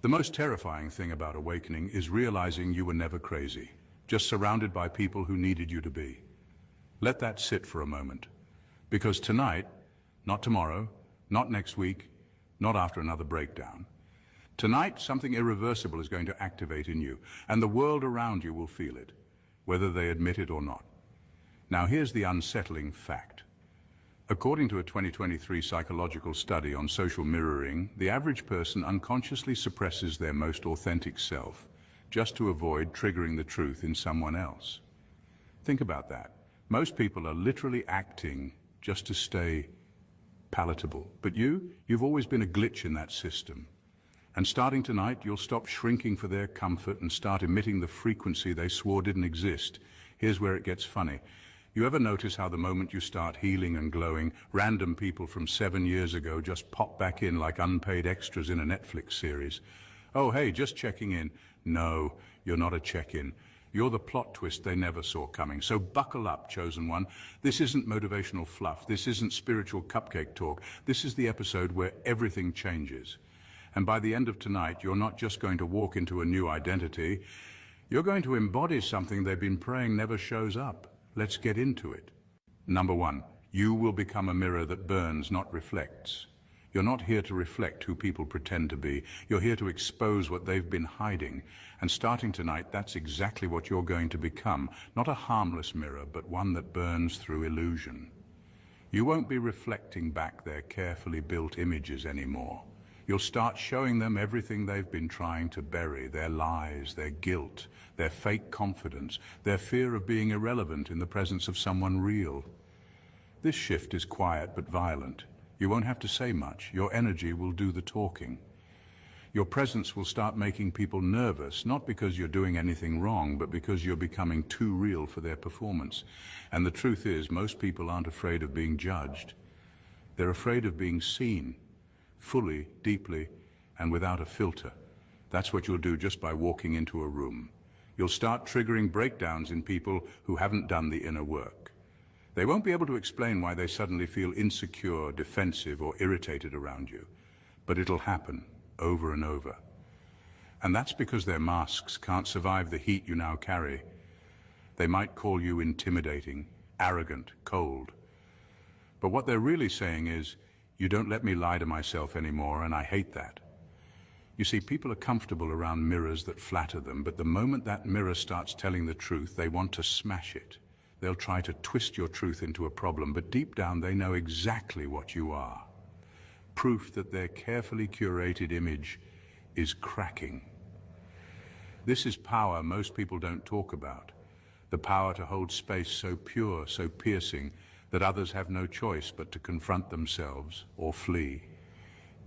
The most terrifying thing about awakening is realizing you were never crazy, just surrounded by people who needed you to be. Let that sit for a moment. Because tonight, not tomorrow, not next week, not after another breakdown, tonight something irreversible is going to activate in you, and the world around you will feel it, whether they admit it or not. Now here's the unsettling fact. According to a 2023 psychological study on social mirroring, the average person unconsciously suppresses their most authentic self, just to avoid triggering the truth in someone else. Think about that. Most people are literally acting just to stay palatable. But you've always been a glitch in that system. And starting tonight, you'll stop shrinking for their comfort and start emitting the frequency they swore didn't exist. Here's where it gets funny. You ever notice how the moment you start healing and glowing, random people from 7 years ago just pop back in like unpaid extras in a Netflix series? Oh, hey, just checking in. No, you're not a check-in. You're the plot twist they never saw coming. So buckle up, chosen one. This isn't motivational fluff. This isn't spiritual cupcake talk. This is the episode where everything changes. And by the end of tonight, you're not just going to walk into a new identity. You're going to embody something they've been praying never shows up. Let's get into it. Number one, you will become a mirror that burns, not reflects. You're not here to reflect who people pretend to be. You're here to expose what they've been hiding. And starting tonight, that's exactly what you're going to become. Not a harmless mirror, but one that burns through illusion. You won't be reflecting back their carefully built images anymore. You'll start showing them everything they've been trying to bury, their lies, their guilt, their fake confidence, their fear of being irrelevant in the presence of someone real. This shift is quiet but violent. You won't have to say much. Your energy will do the talking. Your presence will start making people nervous, not because you're doing anything wrong, but because you're becoming too real for their performance. And the truth is, most people aren't afraid of being judged. They're afraid of being seen. Fully, deeply, and without a filter. That's what you'll do just by walking into a room. You'll start triggering breakdowns in people who haven't done the inner work. They won't be able to explain why they suddenly feel insecure, defensive, or irritated around you. But it'll happen over and over. And that's because their masks can't survive the heat you now carry. They might call you intimidating, arrogant, cold. But what they're really saying is, you don't let me lie to myself anymore, and I hate that. You see, people are comfortable around mirrors that flatter them, but the moment that mirror starts telling the truth, they want to smash it. They'll try to twist your truth into a problem, but deep down they know exactly what you are. Proof that their carefully curated image is cracking. This is power most people don't talk about. The power to hold space so pure, so piercing, that others have no choice but to confront themselves or flee.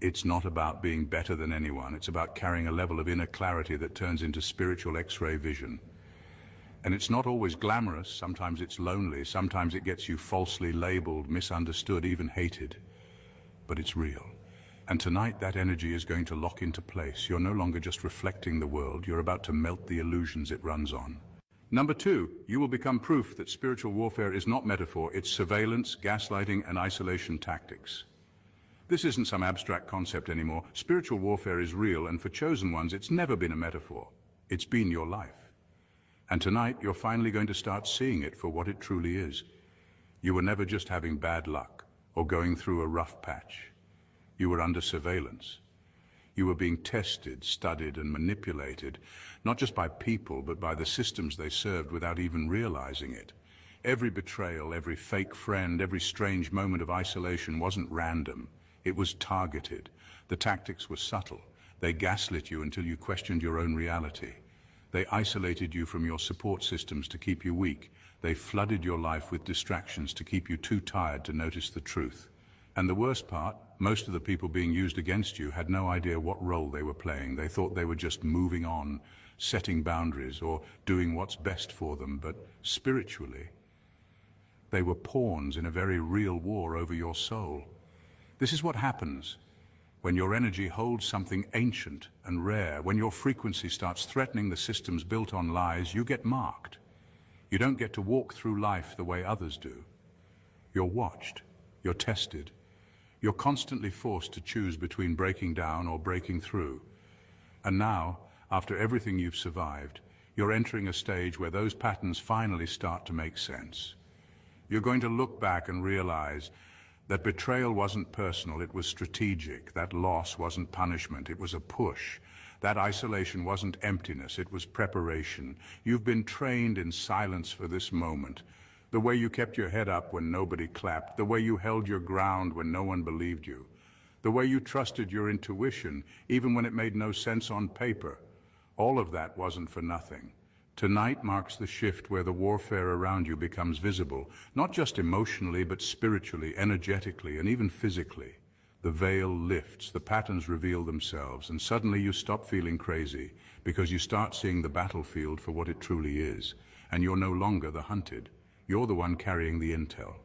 It's not about being better than anyone. It's about carrying a level of inner clarity that turns into spiritual X-ray vision. And it's not always glamorous. Sometimes it's lonely. Sometimes it gets you falsely labeled, misunderstood, even hated. But it's real. And tonight that energy is going to lock into place. You're no longer just reflecting the world. You're about to melt the illusions it runs on. Number two, you will become proof that spiritual warfare is not metaphor, it's surveillance, gaslighting, and isolation tactics. This isn't some abstract concept anymore. Spiritual warfare is real, and for chosen ones, it's never been a metaphor. It's been your life. And tonight, you're finally going to start seeing it for what it truly is. You were never just having bad luck or going through a rough patch. You were under surveillance. You were being tested, studied, and manipulated, not just by people, but by the systems they served without even realizing it. Every betrayal, every fake friend, every strange moment of isolation wasn't random. It was targeted. The tactics were subtle. They gaslit you until you questioned your own reality. They isolated you from your support systems to keep you weak. They flooded your life with distractions to keep you too tired to notice the truth. And the worst part, most of the people being used against you had no idea what role they were playing. They thought they were just moving on, setting boundaries, or doing what's best for them. But spiritually, they were pawns in a very real war over your soul. This is what happens when your energy holds something ancient and rare. When your frequency starts threatening the systems built on lies, you get marked. You don't get to walk through life the way others do. You're watched. You're tested. You're constantly forced to choose between breaking down or breaking through. And now, after everything you've survived, you're entering a stage where those patterns finally start to make sense. You're going to look back and realize that betrayal wasn't personal, it was strategic. That loss wasn't punishment, it was a push. That isolation wasn't emptiness, it was preparation. You've been trained in silence for this moment. The way you kept your head up when nobody clapped, the way you held your ground when no one believed you, the way you trusted your intuition even when it made no sense on paper. All of that wasn't for nothing. Tonight marks the shift where the warfare around you becomes visible, not just emotionally, but spiritually, energetically, and even physically. The veil lifts, the patterns reveal themselves, and suddenly you stop feeling crazy because you start seeing the battlefield for what it truly is. And you're no longer the hunted. You're the one carrying the intel.